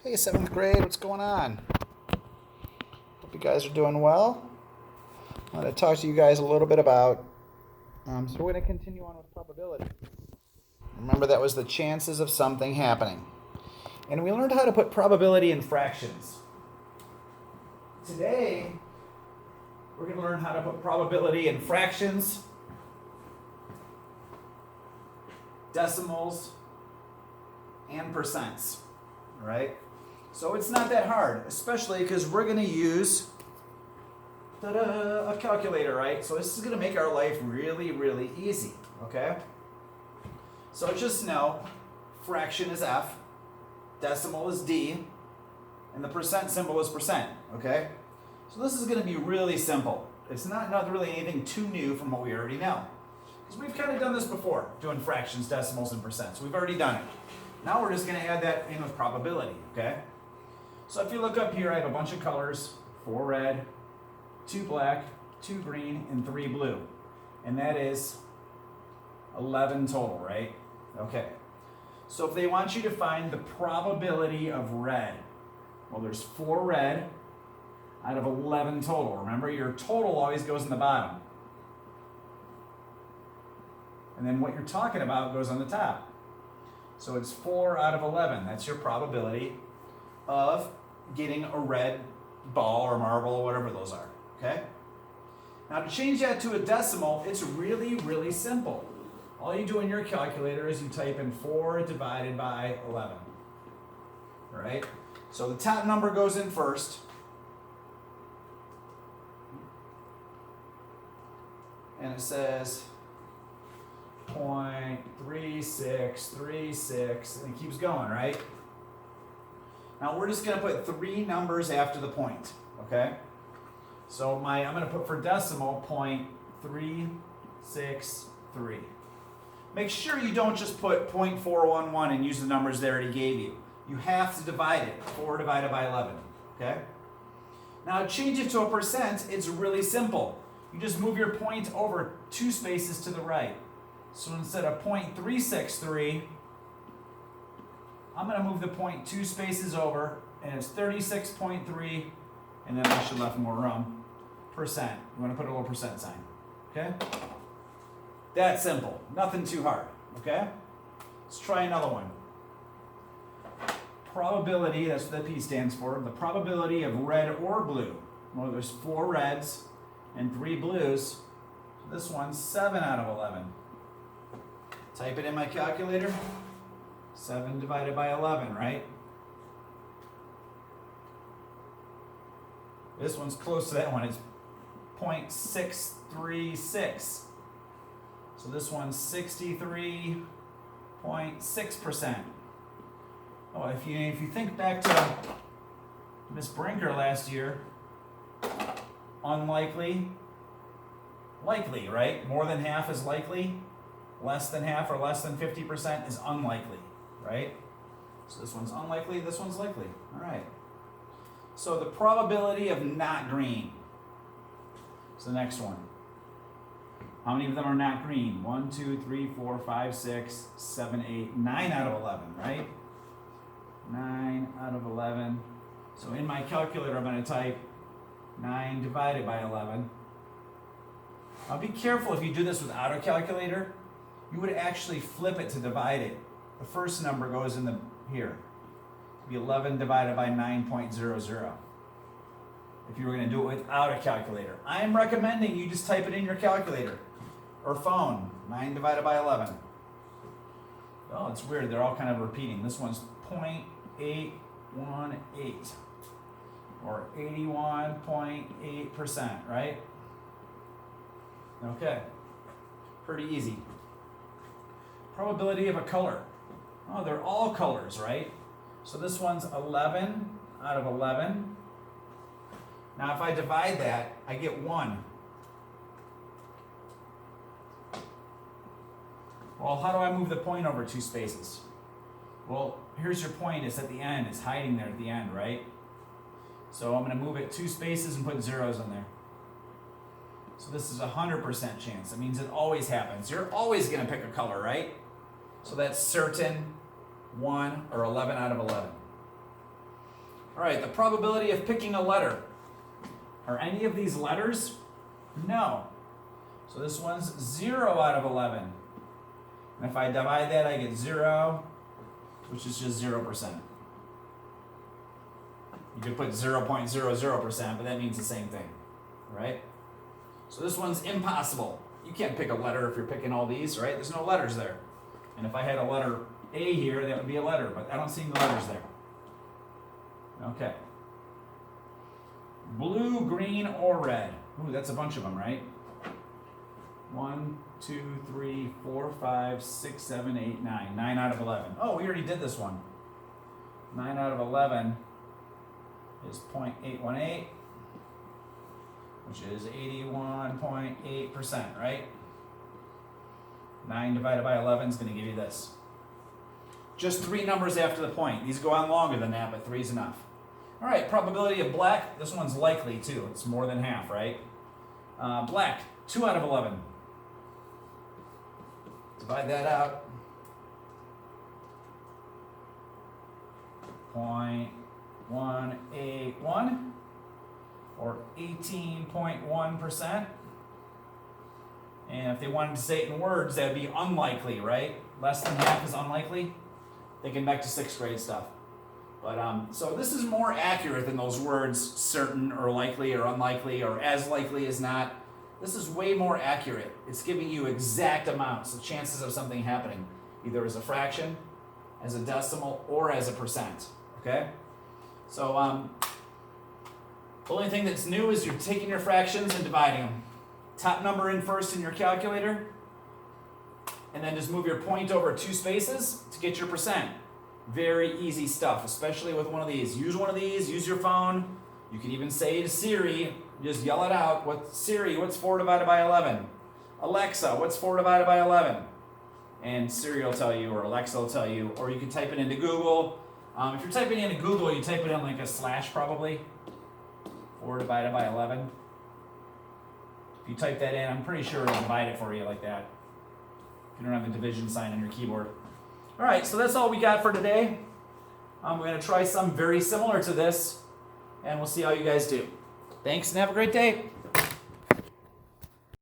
Hey, 7th grade, what's going on? Hope you guys are doing well. I want to talk to you guys a little bit about, so we're going to continue on with probability. Remember, that was the chances of something happening. And we learned how to put probability in fractions. Today, we're going to learn how to put probability in fractions, decimals, and percents. All right? So it's not that hard, especially because we're going to use a calculator, right? So this is going to make our life really, really easy, okay? So just know, fraction is F, decimal is D, and the percent symbol is percent, okay? So this is going to be really simple. It's not really anything too new from what we already know. Because we've kind of done this before, doing fractions, decimals, and percents. We've already done it. Now we're just going to add that in with probability, okay? So if you look up here, I have a bunch of colors, 4 red, 2 black, 2 green, and 3 blue. And that is 11 total, right? Okay. So if they want you to find the probability of red, well, there's 4 red out of 11 total. Remember, your total always goes in the bottom. And then what you're talking about goes on the top. So it's 4 out of 11. That's your probability of getting a red ball or marble or whatever those are, okay? Now to change that to a decimal, it's really, really simple. All you do in your calculator is you type in 4 divided by 11, all right? So the top number goes in first. And it says 0.3636, and it keeps going, right? Now we're just going to put 3 numbers after the point, okay? So I'm going to put for decimal 0.363. Make sure you don't just put 0.411 and use the numbers they already gave you. You have to divide it, 4 divided by 11, okay? Now to change it to a percent, it's really simple. You just move your point over 2 spaces to the right. So instead of 0.363, I'm going to move the point 2 spaces over, and it's 36.3, and then I should left more room, percent. You want to put a little percent sign, okay? That's simple, nothing too hard, okay? Let's try another one. Probability, that's what the P stands for, the probability of red or blue. Well, there's 4 reds and 3 blues, so this one's 7 out of 11. Type it in my calculator. 7 divided by 11, right? This one's close to that one. It's 0.636. So this one's 63.6%. Oh, if you think back to Miss Brinker last year, unlikely, likely, right? More than half is likely. Less than half or less than 50% is unlikely, right? So this one's unlikely, this one's likely. All right. So the probability of not green is the next one. How many of them are not green? 1, 2, 3, 4, 5, 6, 7, 8, 9 out of 11, right? 9 out of 11. So in my calculator, I'm going to type 9 divided by 11. Now be careful if you do this without a calculator. You would actually flip it to divide it. The first number goes in here. It'd be 11 divided by 9.00. If you were going to do it without a calculator. I am recommending you just type it in your calculator or phone. 9 divided by 11. Oh, it's weird. They're all kind of repeating. This one's 0.818 or 81.8%, right? Okay. Pretty easy. Probability of a color. Oh, they're all colors, right? So this one's 11 out of 11. Now if I divide that, I get 1. Well, how do I move the point over 2 spaces? Well, here's your point. It's at the end. It's hiding there at the end, right? So I'm going to move it 2 spaces and put zeros in there. So this is a 100% chance. That means it always happens. You're always going to pick a color, right? So that's certain 1 or 11 out of 11. All right, the probability of picking a letter. Are any of these letters? No. So this one's 0 out of 11. And if I divide that, I get 0, which is just 0%. You could put 0.00%, but that means the same thing, right? So this one's impossible. You can't pick a letter if you're picking all these, right? There's no letters there. And if I had a letter A here, that would be a letter, but I don't see any letters there. Okay. Blue, green, or red. Ooh, that's a bunch of them, right? 1, 2, 3, 4, 5, 6, 7, 8, 9. 9 out of 11. Oh, we already did this one. 9 out of 11 is 0.818, which is 81.8%, right? 9 divided by 11 is going to give you this. Just 3 numbers after the point. These go on longer than that, but 3 is enough. All right, probability of black. This one's likely, too. It's more than half, right? Black, 2 out of 11. Divide that out. 0.181, or 18.1%. And if they wanted to say it in words, that would be unlikely, right? Less than half is unlikely. Thinking back to 6th grade stuff. But so this is more accurate than those words certain or likely or unlikely or as likely as not. This is way more accurate. It's giving you exact amounts, the chances of something happening, either as a fraction, as a decimal, or as a percent. Okay? So the only thing that's new is you're taking your fractions and dividing them. Top number in first in your calculator, and then just move your point over 2 spaces to get your percent. Very easy stuff, especially with one of these. Use one of these, use your phone. You can even say to Siri, just yell it out. Siri, what's 4 divided by 11? Alexa, what's 4 divided by 11? And Siri will tell you, or Alexa will tell you, or you can type it into Google. If you're typing into Google, you type it in like a slash probably. 4 divided by 11. If you type that in, I'm pretty sure it'll divide it for you like that. If you don't have a division sign on your keyboard. All right, so that's all we got for today. We're going to try some very similar to this, and we'll see how you guys do. Thanks, and have a great day.